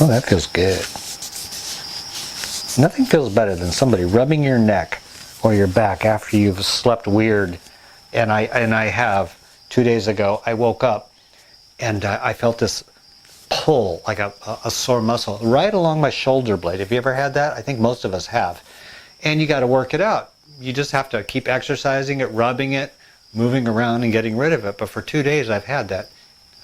Oh, that feels good. Nothing feels better than somebody rubbing your neck or your back after you've slept weird. And I have. 2 days ago, I woke up and I felt this pull, like a sore muscle, right along my shoulder blade. Have you ever had that? I think most of us have. And you got to work it out. You just have to keep exercising it, rubbing it, moving around and getting rid of it. But for 2 days, I've had that.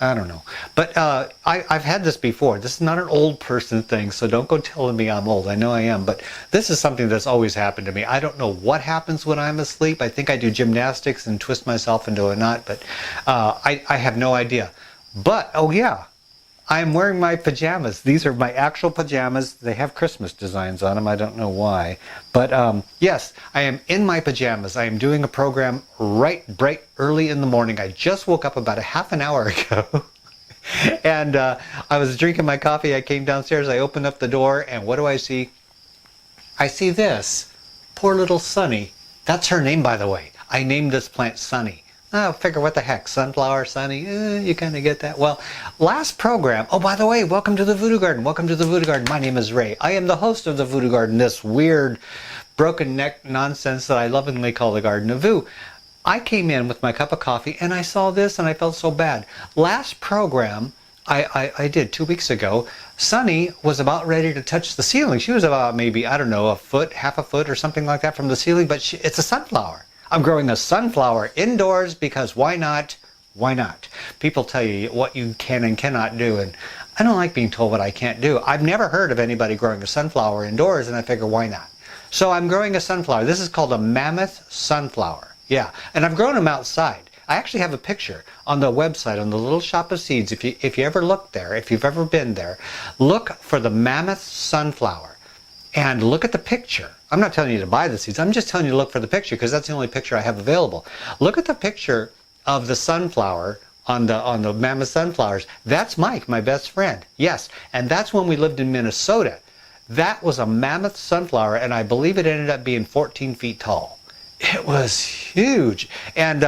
I don't know. But I've had this before. This is not an old person thing, so don't go telling me I'm old. I know I am, but this is something that's always happened to me. I don't know what happens when I'm asleep. I think I do gymnastics and twist myself into a knot, but I have no idea. But, oh yeah, I'm wearing my pajamas. These are my actual pajamas. They have Christmas designs on them. I don't know why. But yes, I am in my pajamas. I am doing a program bright early in the morning. I just woke up about a half an hour ago. And I was drinking my coffee. I came downstairs. I opened up the door. And what do I see? I see this. Poor little Sunny. That's her name, by the way. I named this plant Sunny. Oh, figure what the heck, sunflower, sunny, you kind of get that. Well, last program, oh, by the way, welcome to the Voodoo Garden. Welcome to the Voodoo Garden. My name is Ray. I am the host of the Voodoo Garden, this weird broken neck nonsense that I lovingly call the Garden of Voo. I came in with my cup of coffee and I saw this and I felt so bad. Last program I did 2 weeks ago, Sunny was about ready to touch the ceiling. She was about maybe, I don't know, a foot, half a foot or something like that from the ceiling, but it's a sunflower. I'm growing a sunflower indoors because why not? Why not? People tell you what you can and cannot do, and I don't like being told what I can't do. I've never heard of anybody growing a sunflower indoors, and I figure why not? So I'm growing a sunflower. This is called a mammoth sunflower. Yeah, and I've grown them outside. I actually have a picture on the website, on the Little Shop of Seeds. If you ever look there, if you've ever been there, look for the mammoth sunflower. And look at the picture. I'm not telling you to buy the seeds. I'm just telling you to look for the picture because that's the only picture I have available. Look at the picture of the sunflower on the mammoth sunflowers. That's Mike, my best friend. Yes, and that's when we lived in Minnesota. That was a mammoth sunflower, and I believe it ended up being 14 feet tall. It was huge, and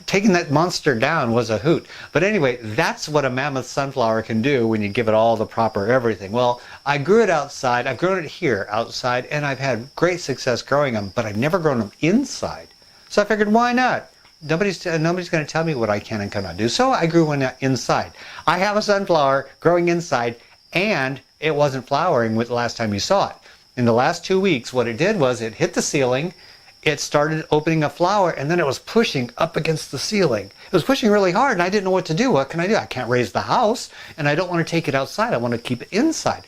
taking that monster down was a hoot. But anyway, that's what a mammoth sunflower can do when you give it all the proper everything. Well, I grew it outside. I've grown it here outside, and I've had great success growing them, but I've never grown them inside. So I figured, why not? Nobody's going to tell me what I can and cannot do. So I grew one inside. I have a sunflower growing inside, and it wasn't flowering with the last time you saw it. In the last 2 weeks, what it did was it hit the ceiling. It started opening a flower, and then it was pushing up against the ceiling. It was pushing really hard, and I didn't know what to do. What can I do? I can't raise the house, and I don't want to take it outside. I want to keep it inside.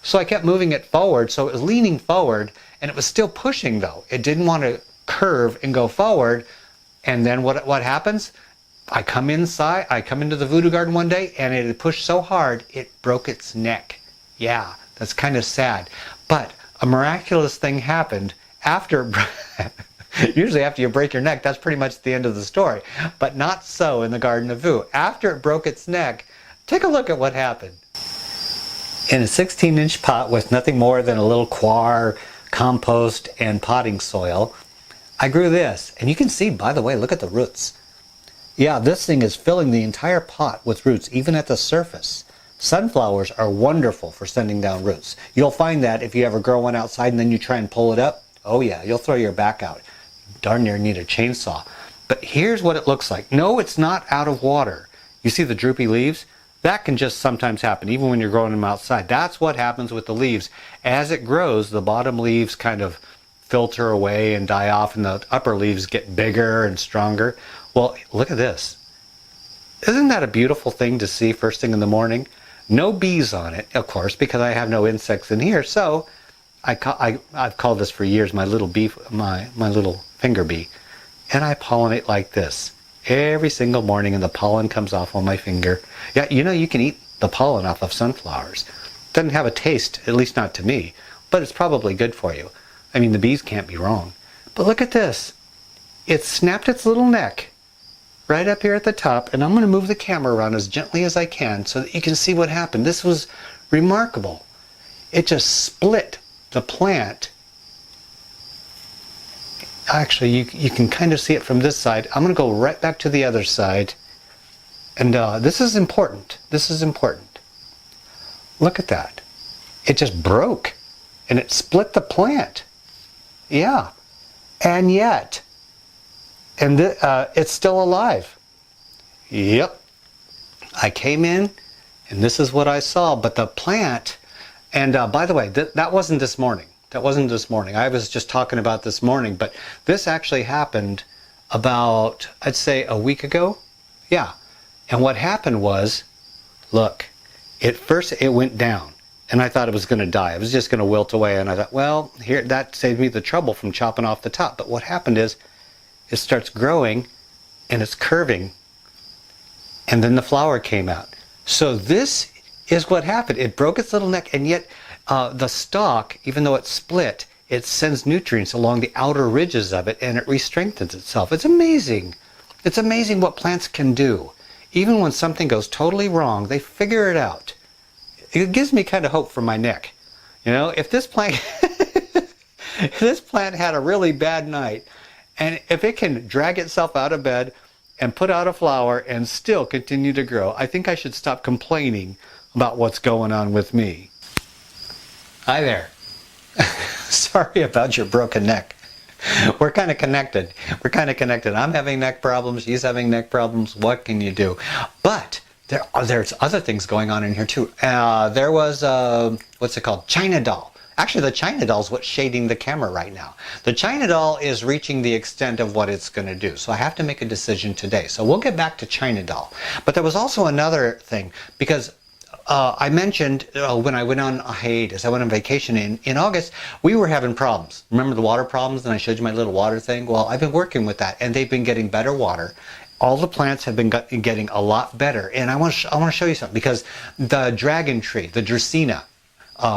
So I kept moving it forward, so it was leaning forward, and it was still pushing, though. It didn't want to curve and go forward, and then what happens? I come inside, I come into the Voodoo Garden one day, and it had pushed so hard, it broke its neck. Yeah, that's kind of sad. But a miraculous thing happened. Usually after you break your neck, that's pretty much the end of the story. But not so in the Garden of Voo. After it broke its neck, take a look at what happened. In a 16-inch pot with nothing more than a little coir, compost, and potting soil, I grew this. And you can see, by the way, look at the roots. Yeah, this thing is filling the entire pot with roots, even at the surface. Sunflowers are wonderful for sending down roots. You'll find that if you ever grow one outside and then you try and pull it up, oh yeah, you'll throw your back out. Darn near need a chainsaw. But here's what it looks like. No, it's not out of water. You see the droopy leaves? That can just sometimes happen, even when you're growing them outside. That's what happens with the leaves. As it grows, the bottom leaves kind of filter away and die off, and the upper leaves get bigger and stronger. Well, look at this. Isn't that a beautiful thing to see first thing in the morning? No bees on it, of course, because I have no insects in here. So I've called this for years my little bee, my little finger bee, and I pollinate like this every single morning, and the pollen comes off on my finger. Yeah, you know, you can eat the pollen off of sunflowers. Doesn't have a taste, at least not to me, but it's probably good for you. I mean, the bees can't be wrong. But look at this. It snapped its little neck right up here at the top, and I'm going to move the camera around as gently as I can so that you can see what happened. This was remarkable. It just split the plant. Actually, you can kind of see it from this side. I'm going to go right back to the other side, And this is important. This is important. Look at that. It just broke and it split the plant. Yeah. And yet, it's still alive. Yep. I came in and this is what I saw. But the plant, and by the way, that wasn't this morning. That wasn't this morning. I was just talking about this morning, but this actually happened about, I'd say, a week ago. Yeah. And what happened was, look, at first it went down and I thought it was going to die. It was just going to wilt away. And I thought, well, here, that saved me the trouble from chopping off the top. But what happened is it starts growing and it's curving. And then the flower came out. So this is what happened. It broke its little neck, and yet the stalk, even though it's split, it sends nutrients along the outer ridges of it and it re-strengthens itself. It's amazing. It's amazing what plants can do. Even when something goes totally wrong, they figure it out. It gives me kind of hope for my neck. You know, if this plant, if this plant had a really bad night, and if it can drag itself out of bed and put out a flower and still continue to grow, I think I should stop complaining about what's going on with me. Hi there. Sorry about your broken neck. We're kind of connected. We're kind of connected. I'm having neck problems. She's having neck problems. What can you do? But there's other things going on in here too. There was, what's it called? China doll. Actually, the China doll is what's shading the camera right now. The China doll is reaching the extent of what it's going to do. So I have to make a decision today. So we'll get back to China doll. But there was also another thing, because I mentioned when I went on a hiatus, I went on vacation in August, we were having problems. Remember the water problems? And I showed you my little water thing? Well, I've been working with that, and they've been getting better water. All the plants have been getting a lot better. And I want to show you something, because the dragon tree, the Dracaena,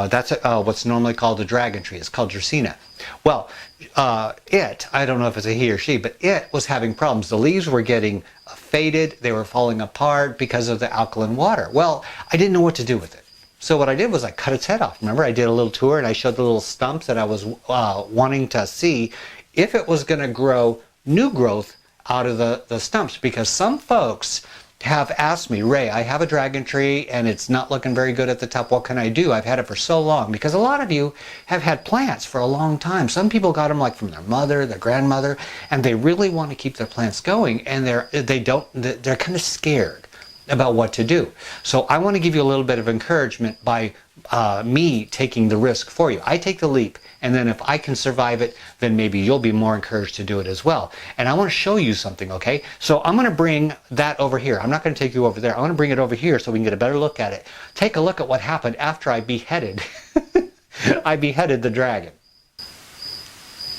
that's what's normally called a dragon tree. It's called Dracaena. Well, I don't know if it's a he or she, but it was having problems. The leaves were getting faded. They were falling apart because of the alkaline water. Well, I didn't know what to do with it. So what I did was I cut its head off. Remember, I did a little tour and I showed the little stumps that I was wanting to see if it was going to grow new growth out of the stumps. Because some folks have asked me, Ray, I have a dragon tree and it's not looking very good at the top. What can I do? I've had it for so long. Because a lot of you have had plants for a long time. Some people got them like from their mother, their grandmother, and they really want to keep their plants going, and they're kind of scared about what to do. So I want to give you a little bit of encouragement by me taking the risk for you. I take the leap, and then if I can survive it, then maybe you'll be more encouraged to do it as well. And I want to show you something, okay? So I'm going to bring that over here. I'm not going to take you over there. I want to bring it over here so we can get a better look at it. Take a look at what happened after I beheaded. I beheaded the dragon.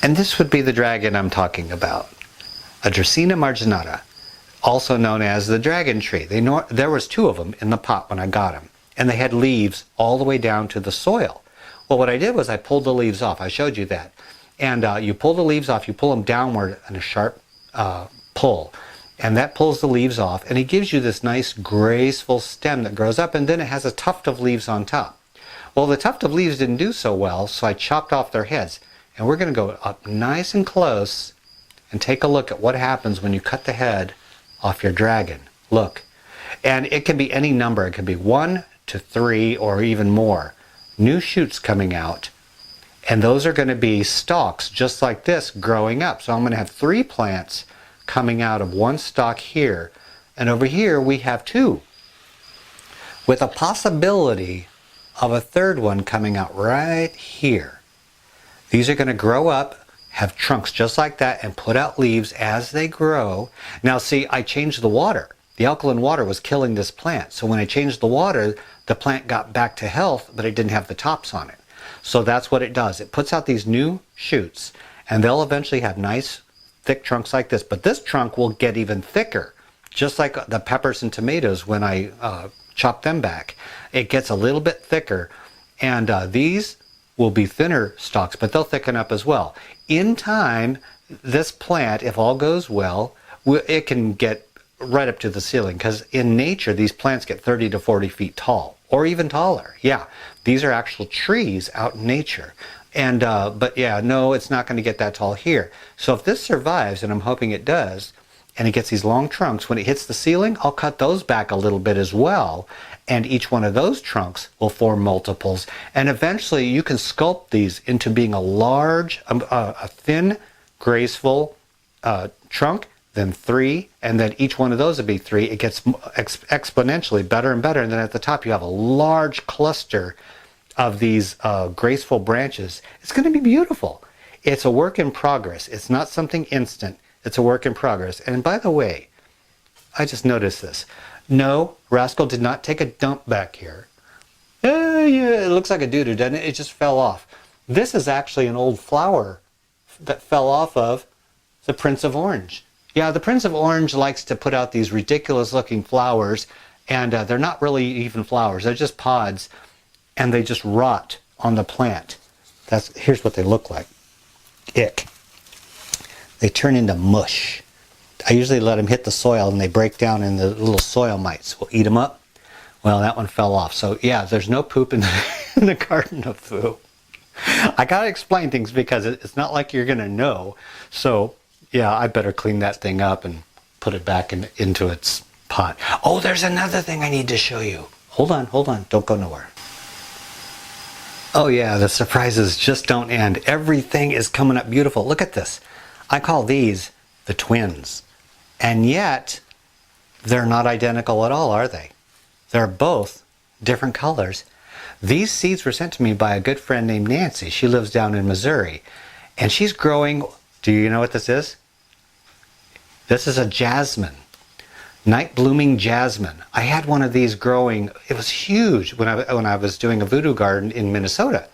And this would be the dragon I'm talking about. A Dracaena marginata, also known as the dragon tree. There was 2 of them in the pot when I got them. And they had leaves all the way down to the soil. Well, what I did was I pulled the leaves off. I showed you that. And you pull the leaves off, you pull them downward in a sharp pull. And that pulls the leaves off, and it gives you this nice graceful stem that grows up, and then it has a tuft of leaves on top. Well, the tuft of leaves didn't do so well, so I chopped off their heads. And we're going to go up nice and close and take a look at what happens when you cut the head off your dragon. Look. And it can be any number. It can be 1 to 3 or even more. New shoots coming out, and those are going to be stalks just like this growing up. So I'm going to have 3 plants coming out of 1 stalk here, and over here we have 2, with a possibility of a 3rd one coming out right here. These are going to grow up, have trunks just like that, and put out leaves as they grow. Now see, I changed the water. The alkaline water was killing this plant. So when I changed the water, the plant got back to health, but it didn't have the tops on it. So that's what it does. It puts out these new shoots, and they'll eventually have nice, thick trunks like this. But this trunk will get even thicker, just like the peppers and tomatoes when I chop them back. It gets a little bit thicker, and these will be thinner stalks, but they'll thicken up as well. In time, this plant, if all goes well, it can get right up to the ceiling, because in nature these plants get 30 to 40 feet tall, or even taller. Yeah, these are actual trees out in nature. And but yeah, no, it's not going to get that tall here. So if this survives, and I'm hoping it does, and it gets these long trunks. When it hits the ceiling, I'll cut those back a little bit as well, and each one of those trunks will form multiples, and eventually you can sculpt these into being a large, a thin, graceful trunk, then 3, and then each one of those would be 3. It gets exponentially better and better, and then at the top you have a large cluster of these graceful branches. It's going to be beautiful. It's a work in progress. It's not something instant. It's a work in progress. And by the way, I just noticed this. No, Rascal did not take a dump back here. Yeah, it looks like a doo-doo, doesn't it? It just fell off. This is actually an old flower that fell off of the Prince of Orange. Yeah, the Prince of Orange likes to put out these ridiculous looking flowers, and they're not really even flowers. They're just pods, and they just rot on the plant. Here's what they look like. Ick. They turn into mush. I usually let them hit the soil and they break down, and the little soil mites will eat them up. Well, that one fell off. So yeah, there's no poop in the garden of Voo. I gotta explain things because it's not like you're gonna know. So yeah, I better clean that thing up and put it back into its pot. Oh, there's another thing I need to show you. Hold on, don't go nowhere. Oh yeah, the surprises just don't end. Everything is coming up beautiful. Look at this. I call these the twins. And yet, they're not identical at all, are they? They're both different colors. These seeds were sent to me by a good friend named Nancy. She lives down in Missouri. And she's growing, do you know what this is? This is a jasmine. Night blooming jasmine. I had one of these growing. It was huge when I was doing a voodoo garden in Minnesota.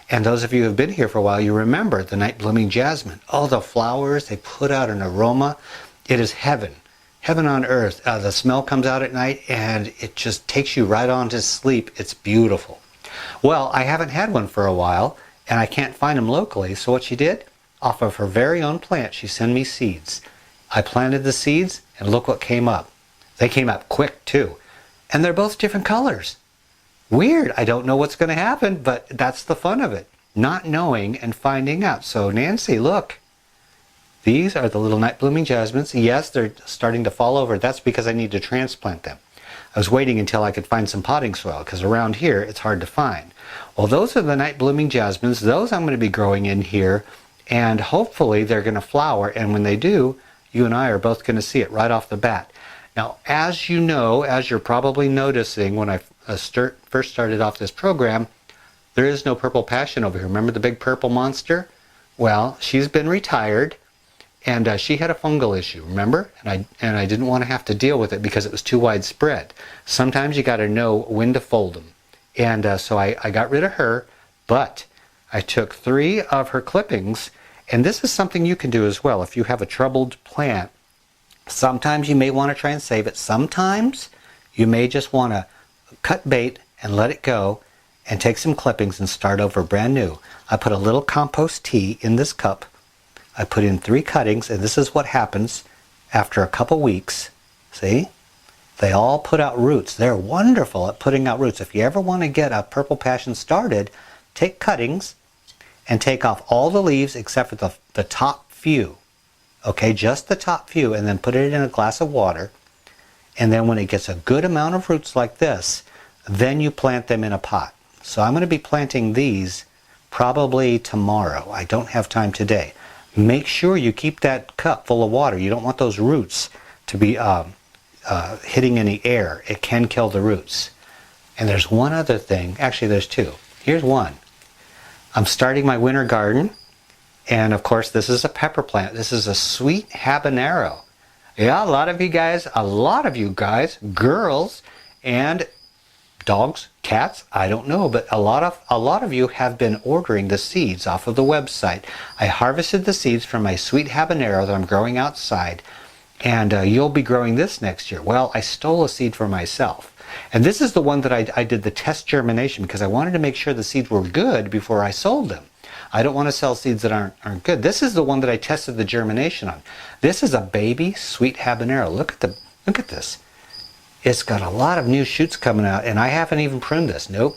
And those of you who have been here for a while, you remember the night blooming jasmine. Oh, the flowers, they put out an aroma. It is heaven. Heaven on earth. The smell comes out at night and it just takes you right on to sleep. It's beautiful. Well, I haven't had one for a while and I can't find them locally. So what she did, off of her very own plant, she sent me seeds. I planted the seeds and look what came up. They came up quick too. And they're both different colors. Weird. I don't know what's going to happen, but that's the fun of it. Not knowing and finding out. So Nancy, look. These are the little night blooming jasmines. Yes, they're starting to fall over. That's because I need to transplant them. I was waiting until I could find some potting soil because around here it's hard to find. Well, those are the night blooming jasmines. Those I'm going to be growing in here, and hopefully they're going to flower, and when they do, you and I are both going to see it right off the bat. Now, as you know, as you're probably noticing when I first started off this program, there is no purple passion over here. Remember the big purple monster? Well, she's been retired, and she had a fungal issue, remember? And I didn't want to have to deal with it because it was too widespread. Sometimes you got to know when to fold them. And so I got rid of her, but I took 3 of her clippings, and this is something you can do as well if you have a troubled plant. Sometimes you may want to try and save it. Sometimes you may just want to cut bait and let it go and take some clippings and start over brand new. I put a little compost tea in this cup. I put in 3 cuttings, and this is what happens after a couple weeks. See? They all put out roots. They're wonderful at putting out roots. If you ever want to get a purple passion started, take cuttings and take off all the leaves except for the top few. Okay, just the top few, and then put it in a glass of water. And then when it gets a good amount of roots like this, then you plant them in a pot. So I'm going to be planting these probably tomorrow. I don't have time today. Make sure you keep that cup full of water. You don't want those roots to be hitting any air. It can kill the roots. And there's one other thing. Actually, there's 2. Here's one. I'm starting my winter garden. And of course, this is a pepper plant. This is a sweet habanero. Yeah, a lot of you guys, girls, and dogs, cats, I don't know, but a lot of you have been ordering the seeds off of the website. I harvested the seeds from my sweet habanero that I'm growing outside, and you'll be growing this next year. Well, I stole a seed for myself. And this is the one that I did the test germination because I wanted to make sure the seeds were good before I sold them. I don't want to sell seeds that aren't good. This is the one that I tested the germination on. This is a baby sweet habanero. Look at this. It's got a lot of new shoots coming out, and I haven't even pruned this. Nope.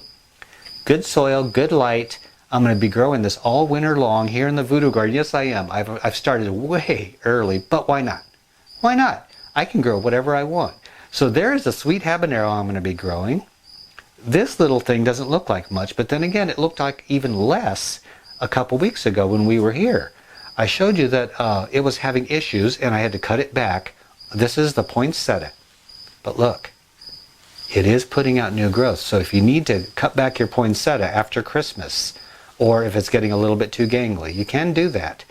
Good soil, good light. I'm going to be growing this all winter long here in the Voodoo Garden. Yes, I am. I've started way early, but why not? Why not? I can grow whatever I want. So there is a sweet habanero I'm going to be growing. This little thing doesn't look like much, but then again, it looked like even less a couple weeks ago when we were here. I showed you that it was having issues and I had to cut it back. This is the poinsettia. But look, it is putting out new growth. So if you need to cut back your poinsettia after Christmas, or if it's getting a little bit too gangly, you can do that.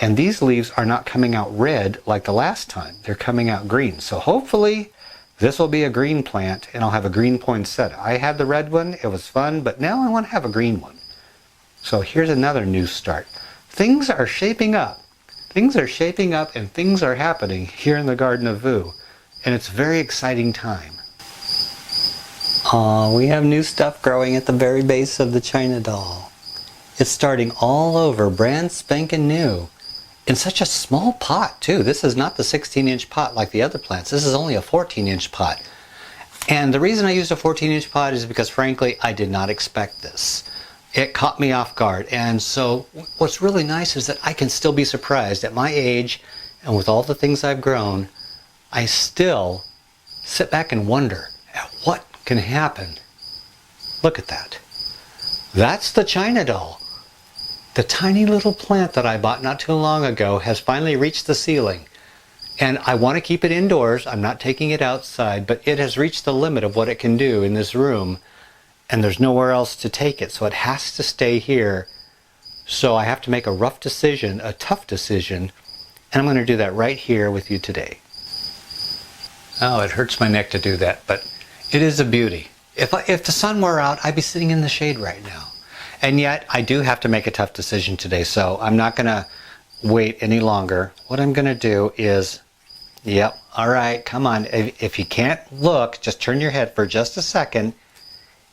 And these leaves are not coming out red like the last time. They're coming out green. So hopefully this will be a green plant and I'll have a green poinsettia. I had the red one, it was fun, but now I want to have a green one. So here's another new start. Things are shaping up. Things are shaping up and things are happening here in the Garden of Voo. And it's a very exciting time. Aw, we have new stuff growing at the very base of the China doll. It's starting all over, brand spanking new. In such a small pot too. This is not the 16-inch pot like the other plants. This is only a 14-inch pot. And the reason I used a 14-inch pot is because frankly, I did not expect this. It caught me off guard. And so what's really nice is that I can still be surprised at my age and with all the things I've grown, I still sit back and wonder at what can happen. Look at that. That's the China doll. The tiny little plant that I bought not too long ago has finally reached the ceiling. And I want to keep it indoors. I'm not taking it outside, but it has reached the limit of what it can do in this room. And there's nowhere else to take it, so it has to stay here. So I have to make a rough decision, a tough decision, and I'm going to do that right here with you today. Oh, it hurts my neck to do that, but it is a beauty. If the sun were out, I'd be sitting in the shade right now. And yet, I do have to make a tough decision today, so I'm not going to wait any longer. What I'm going to do is, yep, all right, come on. If you can't look, just turn your head for just a second.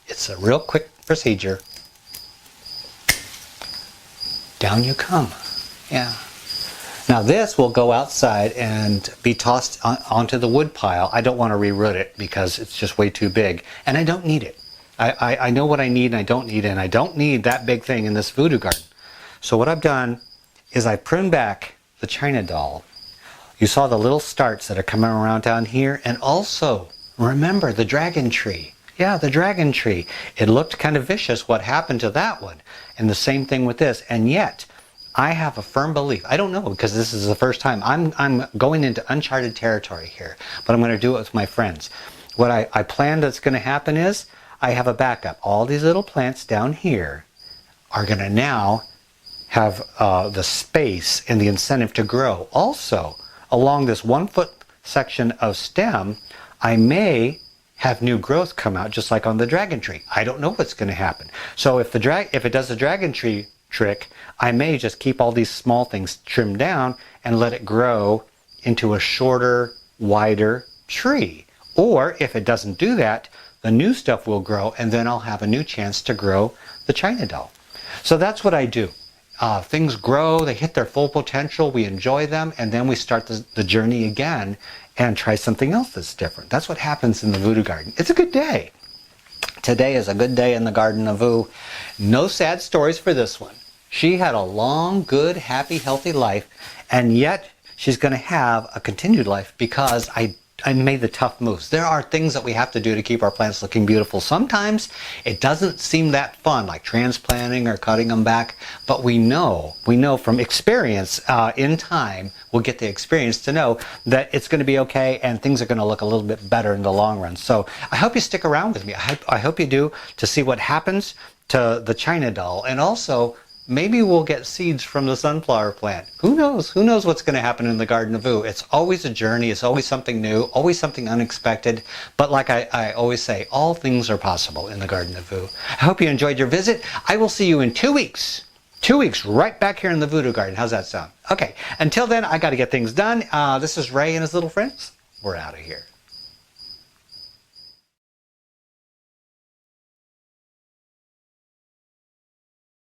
It's a real quick procedure. Down you come. Yeah. Now this will go outside and be tossed onto the wood pile. I don't want to reroot it because it's just way too big. And I don't need it. I know what I need and I don't need it. And I don't need that big thing in this voodoo garden. So what I've done is I pruned back the China doll. You saw the little starts that are coming around down here. And also, remember the dragon tree. Yeah, the dragon tree. It looked kind of vicious what happened to that one. And the same thing with this. And yet, I have a firm belief. I don't know because this is the first time. I'm going into uncharted territory here. But I'm going to do it with my friends. What I plan that's going to happen is I have a backup. All these little plants down here are going to now have the space and the incentive to grow. Also, along this 1 foot section of stem, I may have new growth come out just like on the dragon tree. I don't know what's going to happen. So if it does the dragon tree trick, I may just keep all these small things trimmed down and let it grow into a shorter, wider tree. Or if it doesn't do that, the new stuff will grow and then I'll have a new chance to grow the China doll. So that's what I do. Things grow, they hit their full potential, we enjoy them, and then we start the journey again and try something else that's different. That's what happens in the Voodoo Garden. It's a good day. Today is a good day in the Garden of Voo. No sad stories for this one. She had a long, good, happy, healthy life, and yet she's going to have a continued life because I made the tough moves. There are things that we have to do to keep our plants looking beautiful. Sometimes it doesn't seem that fun, like transplanting or cutting them back, but we know from experience in time, we'll get the experience to know that it's going to be okay and things are going to look a little bit better in the long run. So I hope you stick around with me. I hope you do, to see what happens to the China doll, and also maybe we'll get seeds from the sunflower plant. Who knows? Who knows what's going to happen in the Garden of Voo? It's always a journey. It's always something new, always something unexpected. But like I always say, all things are possible in the Garden of Voo. I hope you enjoyed your visit. I will see you in 2 weeks. 2 weeks right back here in the Voodoo Garden. How's that sound? Okay. Until then, I got to get things done. This is Ray and his little friends. We're out of here.